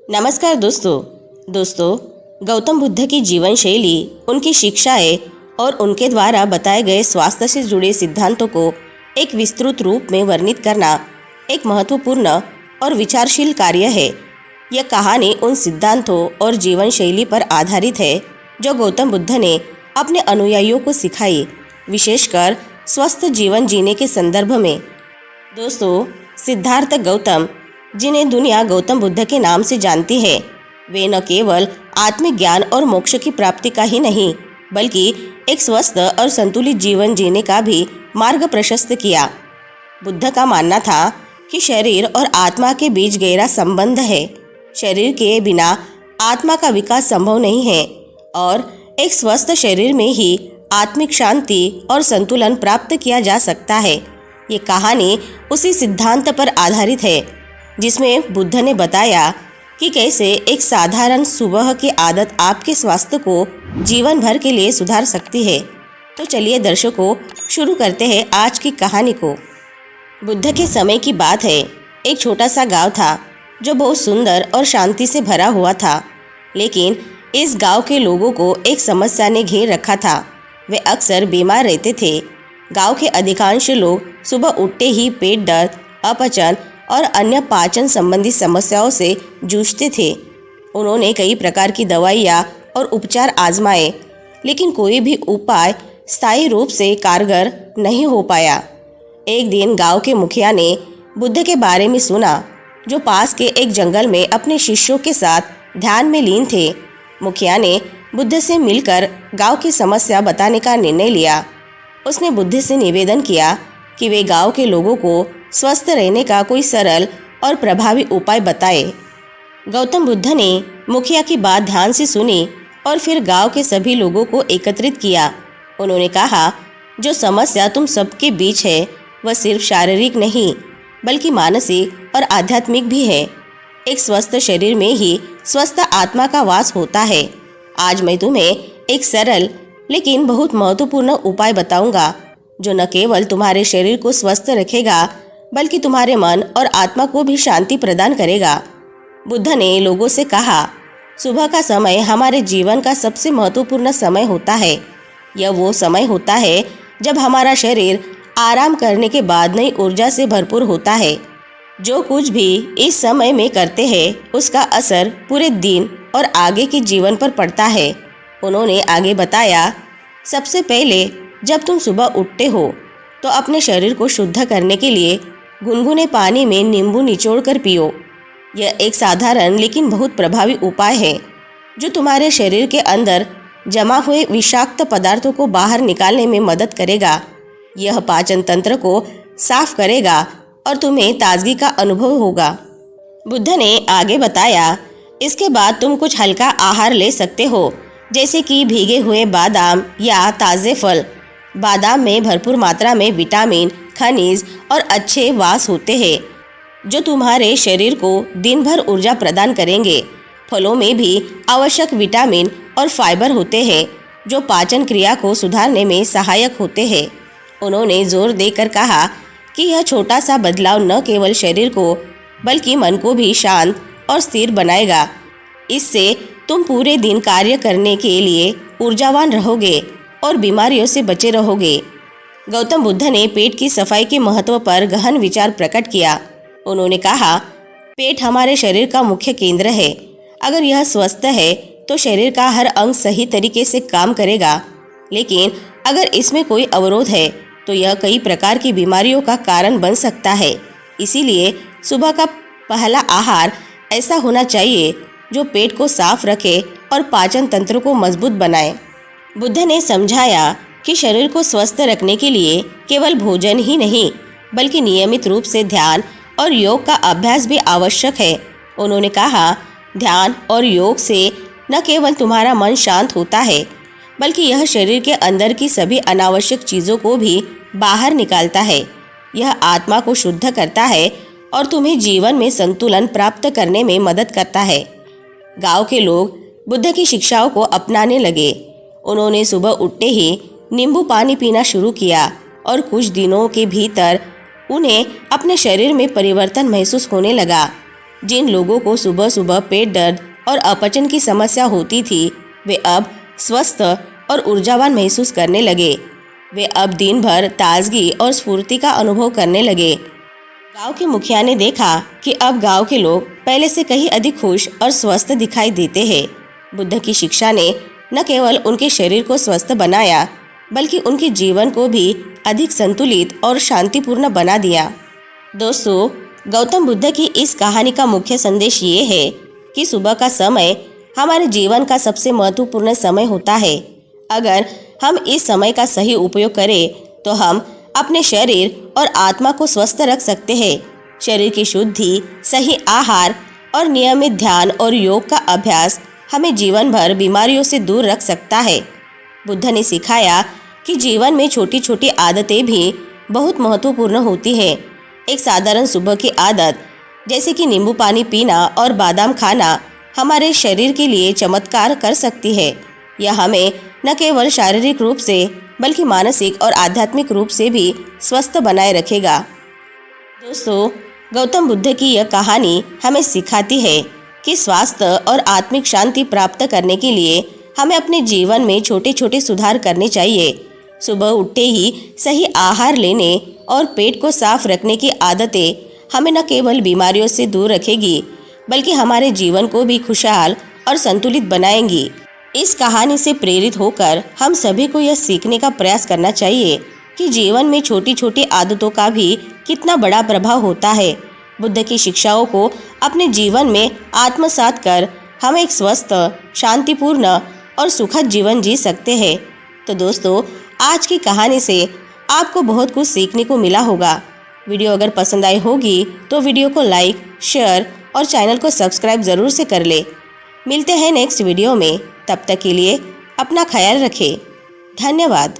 नमस्कार दोस्तों गौतम बुद्ध की जीवन शैली, उनकी शिक्षाएं और उनके द्वारा बताए गए स्वास्थ्य से जुड़े सिद्धांतों को एक विस्तृत रूप में वर्णित करना एक महत्वपूर्ण और विचारशील कार्य है। यह कहानी उन सिद्धांतों और जीवन शैली पर आधारित है जो गौतम बुद्ध ने अपने अनुयायियों को सिखाई, विशेषकर स्वस्थ जीवन जीने के संदर्भ में। दोस्तों, सिद्धार्थ गौतम, जिन्हें दुनिया गौतम बुद्ध के नाम से जानती है, वे न केवल आत्मिक ज्ञान और मोक्ष की प्राप्ति का ही नहीं, बल्कि एक स्वस्थ और संतुलित जीवन जीने का भी मार्ग प्रशस्त किया। बुद्ध का मानना था कि शरीर और आत्मा के बीच गहरा संबंध है। शरीर के बिना आत्मा का विकास संभव नहीं है और एक स्वस्थ शरीर में ही आत्मिक शांति और संतुलन प्राप्त किया जा सकता है। ये कहानी उसी सिद्धांत पर आधारित है जिसमें बुद्ध ने बताया कि कैसे एक साधारण सुबह की आदत आपके स्वास्थ्य को जीवन भर के लिए सुधार सकती है। तो चलिए दर्शकों, शुरू करते हैं आज की कहानी को। बुद्ध के समय की बात है। एक छोटा सा गांव था जो बहुत सुंदर और शांति से भरा हुआ था, लेकिन इस गांव के लोगों को एक समस्या ने घेर रखा था। वे अक्सर बीमार रहते थे। गांव के अधिकांश लोग सुबह उठते ही पेट दर्द, अपचन और अन्य पाचन संबंधी समस्याओं से जूझते थे। उन्होंने कई प्रकार की दवाइयाँ और उपचार आजमाए, लेकिन कोई भी उपाय स्थायी रूप से कारगर नहीं हो पाया। एक दिन गांव के मुखिया ने बुद्ध के बारे में सुना, जो पास के एक जंगल में अपने शिष्यों के साथ ध्यान में लीन थे। मुखिया ने बुद्ध से मिलकर गांव की समस्या बताने का निर्णय लिया। उसने बुद्ध से निवेदन किया कि वे गांव के लोगों को स्वस्थ रहने का कोई सरल और प्रभावी उपाय बताए। गौतम बुद्ध ने मुखिया की बात ध्यान से सुनी और फिर गांव के सभी लोगों को एकत्रित किया। उन्होंने कहा, जो समस्या तुम सबके बीच है वह सिर्फ शारीरिक नहीं बल्कि मानसिक और आध्यात्मिक भी है। एक स्वस्थ शरीर में ही स्वस्थ आत्मा का वास होता है। आज मैं तुम्हें एक सरल लेकिन बहुत महत्वपूर्ण उपाय बताऊंगा, जो न केवल तुम्हारे शरीर को स्वस्थ रखेगा बल्कि तुम्हारे मन और आत्मा को भी शांति प्रदान करेगा। बुद्ध ने लोगों से कहा, सुबह का समय हमारे जीवन का सबसे महत्वपूर्ण समय होता है। यह वो समय होता है जब हमारा शरीर आराम करने के बाद नई ऊर्जा से भरपूर होता है। जो कुछ भी इस समय में करते हैं उसका असर पूरे दिन और आगे के जीवन पर पड़ता है। उन्होंने आगे बताया, सबसे पहले जब तुम सुबह उठते हो तो अपने शरीर को शुद्ध करने के लिए गुनगुने पानी में नींबू निचोड़कर पियो। यह एक साधारण लेकिन बहुत प्रभावी उपाय है जो तुम्हारे शरीर के अंदर जमा हुए विषाक्त पदार्थों को बाहर निकालने में मदद करेगा। यह पाचन तंत्र को साफ करेगा और तुम्हें ताजगी का अनुभव होगा। बुद्ध ने आगे बताया, इसके बाद तुम कुछ हल्का आहार ले सकते हो, जैसे कि भीगे हुए बादाम या ताज़े फल। बादाम में भरपूर मात्रा में विटामिन, खनिज और अच्छे वास होते हैं जो तुम्हारे शरीर को दिन भर ऊर्जा प्रदान करेंगे। फलों में भी आवश्यक विटामिन और फाइबर होते हैं जो पाचन क्रिया को सुधारने में सहायक होते हैं। उन्होंने जोर देकर कहा कि यह छोटा सा बदलाव न केवल शरीर को बल्कि मन को भी शांत और स्थिर बनाएगा। इससे तुम पूरे दिन कार्य करने के लिए ऊर्जावान रहोगे और बीमारियों से बचे रहोगे। गौतम बुद्ध ने पेट की सफाई के महत्व पर गहन विचार प्रकट किया। उन्होंने कहा, पेट हमारे शरीर का मुख्य केंद्र है। अगर यह स्वस्थ है तो शरीर का हर अंग सही तरीके से काम करेगा, लेकिन अगर इसमें कोई अवरोध है तो यह कई प्रकार की बीमारियों का कारण बन सकता है। इसीलिए सुबह का पहला आहार ऐसा होना चाहिए जो पेट को साफ रखे और पाचन तंत्र को मजबूत बनाए। बुद्ध ने समझाया कि शरीर को स्वस्थ रखने के लिए केवल भोजन ही नहीं बल्कि नियमित रूप से ध्यान और योग का अभ्यास भी आवश्यक है। उन्होंने कहा, ध्यान और योग से न केवल तुम्हारा मन शांत होता है बल्कि यह शरीर के अंदर की सभी अनावश्यक चीज़ों को भी बाहर निकालता है। यह आत्मा को शुद्ध करता है और तुम्हें जीवन में संतुलन प्राप्त करने में मदद करता है। गांव के लोग बुद्ध की शिक्षाओं को अपनाने लगे। उन्होंने सुबह उठते ही नींबू पानी पीना शुरू किया और कुछ दिनों के भीतर उन्हें अपने शरीर में परिवर्तन महसूस होने लगा। जिन लोगों को सुबह सुबह पेट दर्द और अपचन की समस्या होती थी वे अब स्वस्थ और ऊर्जावान महसूस करने लगे। वे अब दिन भर ताजगी और स्फूर्ति का अनुभव करने लगे। गांव के मुखिया ने देखा कि अब गांव के लोग पहले से कहीं अधिक खुश और स्वस्थ दिखाई देते हैं। बुद्ध की शिक्षा ने न केवल उनके शरीर को स्वस्थ बनाया बल्कि उनके जीवन को भी अधिक संतुलित और शांतिपूर्ण बना दिया। दोस्तों, गौतम बुद्ध की इस कहानी का मुख्य संदेश ये है कि सुबह का समय हमारे जीवन का सबसे महत्वपूर्ण समय होता है। अगर हम इस समय का सही उपयोग करें तो हम अपने शरीर और आत्मा को स्वस्थ रख सकते हैं। शरीर की शुद्धि, सही आहार और नियमित ध्यान और योग का अभ्यास हमें जीवन भर बीमारियों से दूर रख सकता है। बुद्ध ने सिखाया कि जीवन में छोटी छोटी आदतें भी बहुत महत्वपूर्ण होती हैं। एक साधारण सुबह की आदत जैसे कि नींबू पानी पीना और बादाम खाना हमारे शरीर के लिए चमत्कार कर सकती है। यह हमें न केवल शारीरिक रूप से बल्कि मानसिक और आध्यात्मिक रूप से भी स्वस्थ बनाए रखेगा। दोस्तों, गौतम बुद्ध की यह कहानी हमें सिखाती है कि स्वास्थ्य और आत्मिक शांति प्राप्त करने के लिए हमें अपने जीवन में छोटे छोटे सुधार करने चाहिए। सुबह उठते ही सही आहार लेने और पेट को साफ रखने की आदतें हमें न केवल बीमारियों से दूर रखेगी बल्कि हमारे जीवन को भी खुशहाल और संतुलित बनाएंगी। इस कहानी से प्रेरित होकर हम सभी को यह सीखने का प्रयास करना चाहिए कि जीवन में छोटी छोटी आदतों का भी कितना बड़ा प्रभाव होता है। बुद्ध की शिक्षाओं को अपने जीवन में आत्मसात कर हम एक स्वस्थ, शांतिपूर्ण और सुखद जीवन जी सकते हैं। तो दोस्तों, आज की कहानी से आपको बहुत कुछ सीखने को मिला होगा। वीडियो अगर पसंद आई होगी तो वीडियो को लाइक, शेयर और चैनल को सब्सक्राइब ज़रूर से कर ले। मिलते हैं नेक्स्ट वीडियो में। तब तक के लिए अपना ख्याल रखें। धन्यवाद।